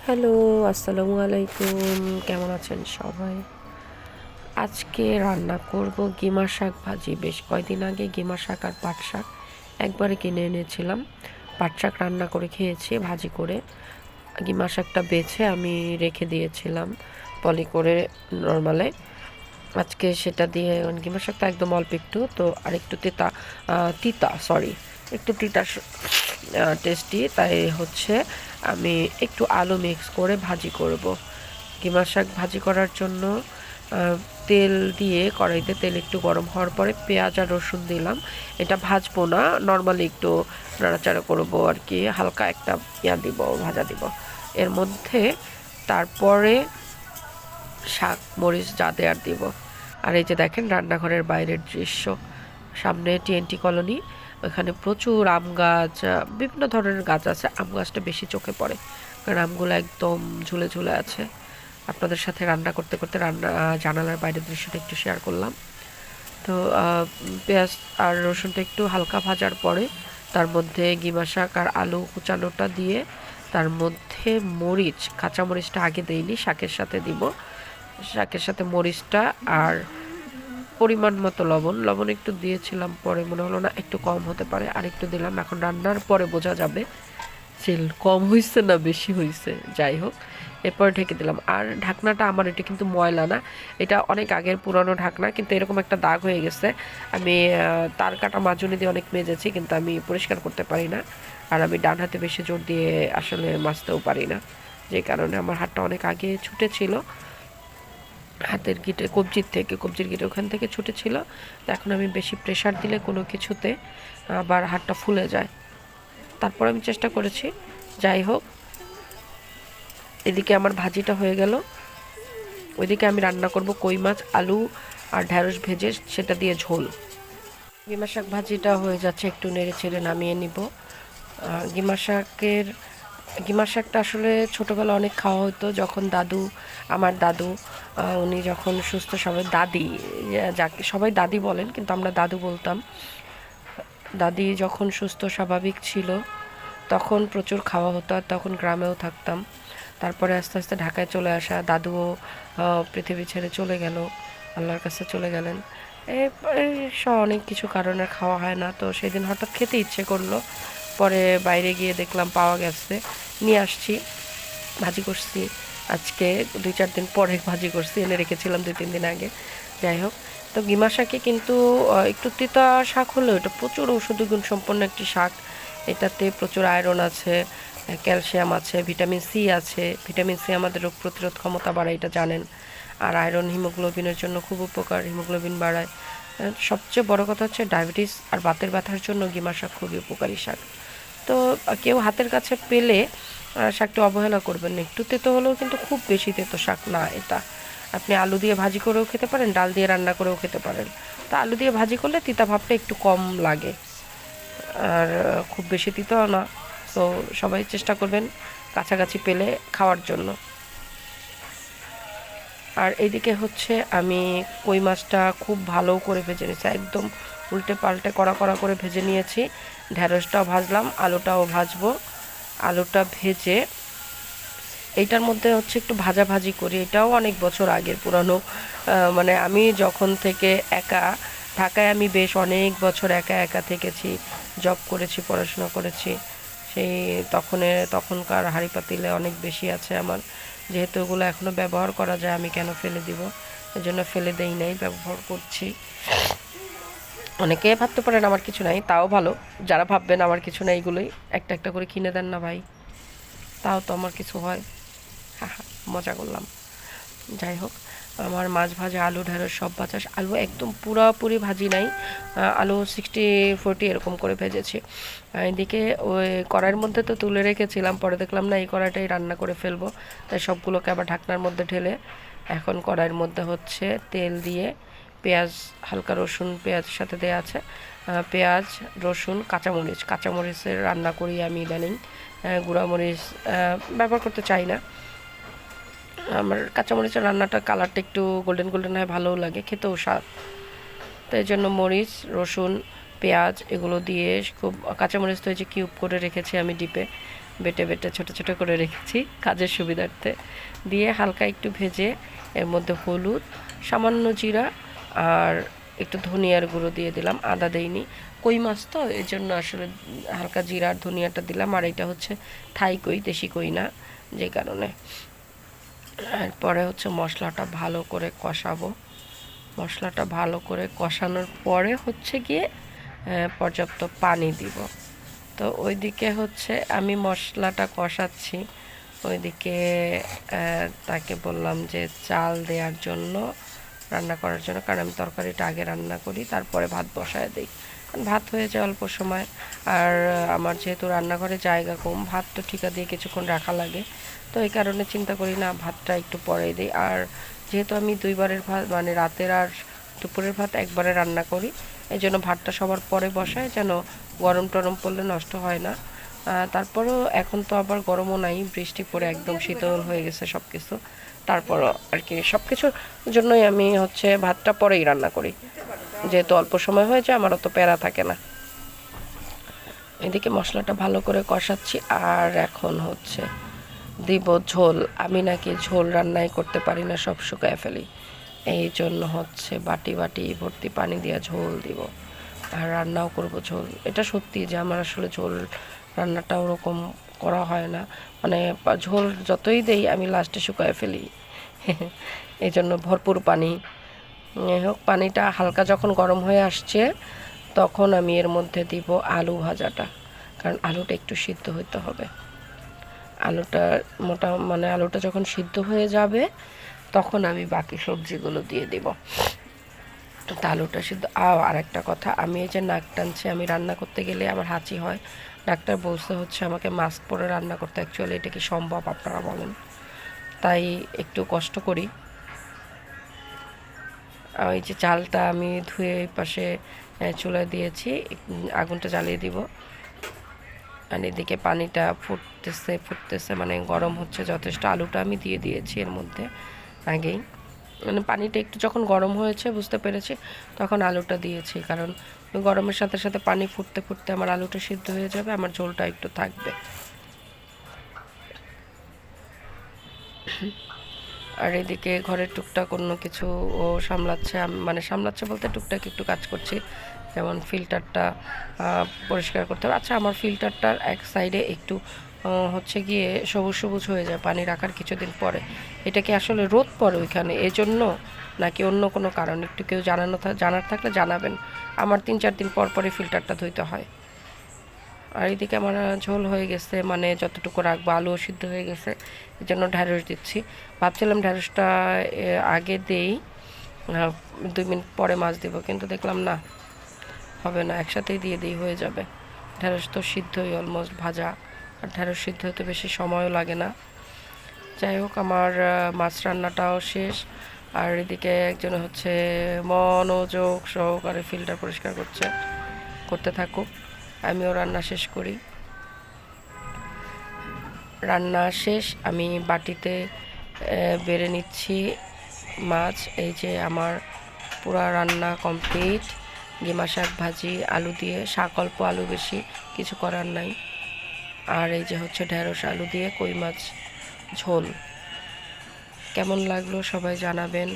Hello, আসসালামু আলাইকুম। কেমন আছেন সবাই? আজকে রান্না করব গিমা শাক ভাজি। বেশ কয়দিন আগে গিমা শাক আর পাট শাক একবারে কিনে এনেছিলাম। পাট শাক রান্না করে খেয়েছি ভাজি করে। গিমা শাকটা বেছে আমি রেখে দিয়েছিলাম পলি করে নরমালে। আজকে সেটা দিয়ে গিমা শাকটা একদম অল্প একটু, তো আর একটু তিতা, তিতা সরি একটু তিতা টেস্টি, তাই হচ্ছে আমি একটু আলু মিক্স করে ভাজি করব। কিমা শাক ভাজি করার জন্য তেল দিয়ে কড়াইতে তেল একটু গরম হওয়ার পরে পেঁয়াজ আর রসুন দিলাম। এটা ভাজবো না, নর্মালি একটু নাড়াচাড়া করবো আর কি, হালকা একটা দিব, ভাজা দিব এর মধ্যে। তারপরে শাক মরিচ যা দেওয়ার দিব। আর এই যে দেখেন রান্নাঘরের বাইরের দৃশ্য, সামনে টিএনটি কলোনি, ওখানে প্রচুর আম গাছ, বিভিন্ন ধরনের গাছ আছে। আম গাছটা বেশি চোখে পড়ে কারণ আমগুলো একদম ঝুলে ঝুলে আছে। আপনাদের সাথে রান্না করতে করতে জানালার বাইরের দৃশ্যটা একটু শেয়ার করলাম। তো পেঁয়াজ আর রসুনটা একটু হালকা ভাজার পরে তার মধ্যে গিমা শাক আর আলু কুচানোটা দিয়ে তার মধ্যে মরিচ, কাঁচা মরিচটা আগে দেইনি, শাকের সাথে দিব। শাকের সাথে মরিচটা আর পরিমাণ মতো লবণ একটু দিয়েছিলাম, পরে মনে হলো না একটু কম হতে পারে, আর একটু দিলাম। এখন রান্নার পরে বোঝা যাবে যে কম হয়েছে না বেশি হয়েছে। যাই হোক, এরপর ঢেকে দিলাম। আর ঢাকনাটা আমার এটা কিন্তু ময়লা না, এটা অনেক আগের পুরানো ঢাকনা, কিন্তু এরকম একটা দাগ হয়ে গেছে। আমি তার কাটা মাজুনি দিয়ে অনেক মেজেছি, কিন্তু আমি পরিষ্কার করতে পারি না। আর আমি ডান হাতে বেশি জোর দিয়ে আসলে মাজতেও পারি না, যে কারণে আমার হাতটা অনেক আগে ছুটেছিল হাতের গিটে, কবজির গিটে ওখান থেকে ছুটেছিল। তো এখন আমি বেশি প্রেশার দিলে কোনো কিছুতে আবার হাতটা ফুলে যায়। তারপর আমি চেষ্টা করেছি। যাই হোক, এদিকে আমার ভাজিটা হয়ে গেল, ওইদিকে আমি রান্না করব কই মাছ, আলু আর ঢ্যাঁড়স ভেজে সেটা দিয়ে ঝোল। গিমা শাক ভাজিটা হয়ে যাচ্ছে, একটু নেড়ে ছেড়ে নামিয়ে নিব। গিমা শাকের গিমা শাকটা আসলে ছোটোবেলা অনেক খাওয়া হতো, যখন আমার দাদু, উনি যখন সুস্থ সবাই দাদি, যাকে সবাই দাদি বলেন কিন্তু আমরা দাদু বলতাম। দাদি যখন সুস্থ স্বাভাবিক ছিল তখন প্রচুর খাওয়া হতো, আর তখন গ্রামেও থাকতাম। তারপরে আস্তে আস্তে ঢাকায় চলে আসা, দাদুও পৃথিবী ছেড়ে চলে গেল, আল্লাহর কাছে চলে গেলেন। এই সব অনেক কিছু কারণে খাওয়া হয় না, তো সেদিন হঠাৎ খেতে ইচ্ছে করলো। পরে বাইরে গিয়ে দেখলাম পাওয়া গেছে, নিয়ে আসছি, ভাজি করছি। আজকে 2-4 দিন পরে ভাজি করছি, এনে রেখেছিলাম 2-3 দিন আগে। যাই হোক, তো গিমা শাকে কিন্তু একটু তিতা শাক হলেও এটা প্রচুর ঔষধি গুণ সম্পন্ন একটি শাক। এটাতে প্রচুর আয়রন আছে, ক্যালসিয়াম আছে, ভিটামিন সি আছে। ভিটামিন সি আমাদের রোগ প্রতিরোধ ক্ষমতা বাড়ায়, এটা জানেন। আর আয়রন হিমোগ্লোবিনের জন্য খুব উপকার, হিমোগ্লোবিন বাড়ায়। সবচেয়ে বড় কথা হচ্ছে ডায়াবেটিস আর বাতের ব্যথার জন্য গিমা শাক খুবই উপকারী শাক। তো কেউ হাতের কাছে পেলে শাকটা অবহেলা করবেন না। একটু তেতো হলেও কিন্তু খুব বেশি তেতো শাক না এটা। আপনি আলু দিয়ে ভাজি করেও খেতে পারেন, ডাল দিয়ে রান্না করেও খেতে পারেন। তো আলু দিয়ে ভাজি করলে তিতা ভাবটা একটু কম লাগে, আর খুব বেশি তিতাও না। তো সবাই চেষ্টা করবেন কাছাকাছি পেলে খাওয়ার জন্য। আর এইদিকে হচ্ছে আমি কই মাছটা খুব ভালো করে ভেজে নিয়েছি, একদম উল্টে পাল্টে কড়া কড়া করে ভেজে নিয়েছি। ঢ্যাঁড়সটাও ভাজলাম, আলুটাও ভাজবো। আলুটা ভেজে এইটার মধ্যে হচ্ছে একটু ভাজাভাজি করি, এটাও অনেক বছর আগের পুরানো। মানে আমি যখন থেকে একা ঢাকায়, আমি বেশ অনেক বছর একা একা থেকেছি, জব করেছি, পড়াশোনা করেছি। সেই তখনকার হাঁড়ি পাতিলে অনেক বেশি আছে আমার, যেহেতু ওগুলো এখনও ব্যবহার করা যায়, আমি কেন ফেলে দিব, এজন্য ফেলে দেই নাই, ব্যবহার করছি। অনেকে ভাবতে পারেন আমার কিছু নাই, তাও ভালো। যারা ভাববেন আমার কিছু নাই, এগুলোই একটা একটা করে কিনে দেন না ভাই, তাও তো আমার কিছু হয়। হ্যাঁ হ্যাঁ, মজা করলাম। যাই হোক, আমার মাছ ভাজা, আলু ঢেঁড়স সব ভাজা, আলু একদম পুরাপুরি ভাজি নাই, আলু 60-40 এরকম করে ভেজেছি। এদিকে ওই কড়াইয়ের মধ্যে তো তুলে রেখেছিলাম, পরে দেখলাম না এই কড়াইটাই রান্না করে ফেলবো, তাই সবগুলোকে আবার ঢাকনার মধ্যে ঢেলে এখন কড়াইয়ের মধ্যে হচ্ছে তেল দিয়ে পেঁয়াজ, হালকা রসুন পেঁয়াজের সাথে দেওয়া আছে, পেঁয়াজ রসুন কাঁচামরিচের রান্না করি আমি ইদানিং, গুঁড়ামরিচ ব্যবহার করতে চাই না। আমার কাঁচামরিচের রান্নাটা কালারটা একটু গোল্ডেন গোল্ডেন হয়, ভালোও লাগে, খেতেও স্বাদ। তো এই জন্য মরিচ, রসুন, পেঁয়াজ এগুলো দিয়ে খুব, কাঁচামরিচ তো এই যে কিউব করে রেখেছি আমি ডিপে, বেটে বেটে ছোট ছোট করে রেখেছি কাজের সুবিধার্থে, দিয়ে হালকা একটু ভেজে এর মধ্যে হলুদ, সামান্য জিরা আর একটু ধনিয়ার গুঁড়ো দিয়ে দিলাম, আদা দেইনি, কই মাছ তো এই জন্য আসলে হালকা জিরা আর ধনিয়াটা দিলাম। আর এটা হচ্ছে থাই কই, দেশি কই না, যে কারণে। এরপরে হচ্ছে মশলাটা ভালো করে কষাবো। মশলাটা ভালো করে কষানোর পরে হচ্ছে গিয়ে পর্যাপ্ত পানি দিব। তো ওইদিকে হচ্ছে আমি মশলাটা কষাচ্ছি, ওইদিকে তাকে বললাম যে চাল দেওয়ার জন্য, রান্না করার জন্য, কারণ আমি তরকারিটা আগে রান্না করি তারপরে ভাত বসায় দিই, কারণ ভাত হয়ে যায় অল্প সময়। আর আমার যেহেতু রান্নাঘরে জায়গা কম, ভাত তো ঠিকা দিয়ে কিছুক্ষণ রাখা লাগে, তো এই কারণে চিন্তা করি না, ভাতটা একটু পরে দিই। আর যেহেতু আমি দুইবারের ভাত মানে রাতের আর দুপুরের ভাত একবারে রান্না করি, এই জন্য ভাতটা সবার পরে বসায়, যেন গরম টরম পড়লে নষ্ট হয় না। তারপরও এখন তো আবার গরমও নাই, বৃষ্টি পড়ে একদম শীতল হয়ে গেছে সব কিছু, তারপরও আর কি সব কিছুর জন্যই আমি হচ্ছে ভাতটা পরেই রান্না করি, যেহেতু অল্প সময় হয়ে যায়, আমার অত প্যারা থাকে না। এদিকে মশলাটা ভালো করে কষাচ্ছি, আর এখন হচ্ছে দিব ঝোল। আমি নাকি ঝোল রান্নাই করতে পারি না, সব শুকায় ফেলি, এই জন্য হচ্ছে বাটি বাটি ভর্তি পানি দিয়ে ঝোল দিব, আর রান্নাও করব ঝোল। এটা সত্যি যে আমার আসলে ঝোল রান্নাটা ওরকম করা হয় না, মানে ঝোল যতই দেই আমি লাস্টে শুকায় ফেলি এই জন্য ভরপুর পানি। হোক, পানিটা হালকা যখন গরম হয়ে আসছে তখন আমি এর মধ্যে দিব আলু ভাজাটা, কারণ আলুটা একটু সিদ্ধ হতে হবে। আলুটা মানে আলুটা যখন সিদ্ধ হয়ে যাবে তখন আমি বাকি সবজিগুলো দিয়ে দিব। তো আলুটা সিদ্ধ। আর একটা কথা, আমি এই যে নাক টানছি, আমি রান্না করতে গেলে আমার হাঁচি হয়, ডাক্তার বলছে হচ্ছে আমাকে মাস্ক পরে রান্না করতে। অ্যাকচুয়ালি এটা কি সম্ভব আপনারা বলেন? তাই একটু কষ্ট করি। ওই যে চালটা আমি ধুয়ে এই পাশে চুলায় দিয়েছি, আগুনটা জ্বালিয়ে দিব। আর এদিকে পানিটা ফুটতেছে ফুটতেছে, মানে গরম হচ্ছে যথেষ্ট। আলুটা আমি দিয়ে দিয়েছি এর মধ্যে আগেই, মানে পানিটা একটু যখন গরম হয়েছে বুঝতে পেরেছি তখন আলুটা দিয়েছি, কারণ গরমের সাথে সাথে পানি ফুটতে ফুটতে আমার আলুটা সিদ্ধ হয়ে যাবে, আমার ঝোলটা একটু থাকবে। আর এদিকে ঘরের টুকটাক অন্য কিছু ও সামলাচ্ছে, মানে সামলাচ্ছে বলতে টুকটাক একটু কাজ করছি, যেমন ফিল্টারটা পরিষ্কার করতে হবে। আচ্ছা, আমার ফিল্টারটার এক সাইডে একটু হচ্ছে গিয়ে সবুজ সবুজ হয়ে যায় পানি রাখার কিছুদিন পরে। এটা কি আসলে রোদ পড়ে ওইখানে এজন্য, নাকি অন্য কোনো কারণ? একটু কেউ জানার থাকলে জানাবেন। আমার 3-4 দিন পর পরে ফিল্টারটা ধুইতে হয়। আর এদিকে আমার ঝোল হয়ে গেছে, মানে যতটুকু রাখবো, আলুও সিদ্ধ হয়ে গেছে, এই জন্য ঢ্যাঁড়স দিচ্ছি। ভাবছিলাম ঢ্যাঁড়সটা আগে দেই, 2 মিনিট পরে মাছ দেবো, কিন্তু দেখলাম না, হবে না, একসাথেই দিয়ে দিই, হয়ে যাবে। ঢ্যাঁড়স তো সিদ্ধই অলমোস্ট ভাজা, আর ঢ্যাঁড়স সিদ্ধ হতে বেশি সময়ও লাগে না। যাই হোক, আমার মাছ রান্নাটাও শেষ। আর এদিকে একজন হচ্ছে মনোযোগ সহকারে ফিল্টার পরিষ্কার করতে থাকুক, আমিও রান্না শেষ করি। রান্না শেষ, আমি বাটিতে বেড়ে নিচ্ছি মাছ। এই যে আমার পুরা রান্না কমপ্লিট। গিমা শাক ভাজি, আলু দিয়ে, শাক অল্প আলু বেশি, কিছু করার নাই। আর এই যে হচ্ছে ঢেঁড়স আলু দিয়ে কই মাছ ঝোল। কেমন লাগলো সবাই জানাবেন।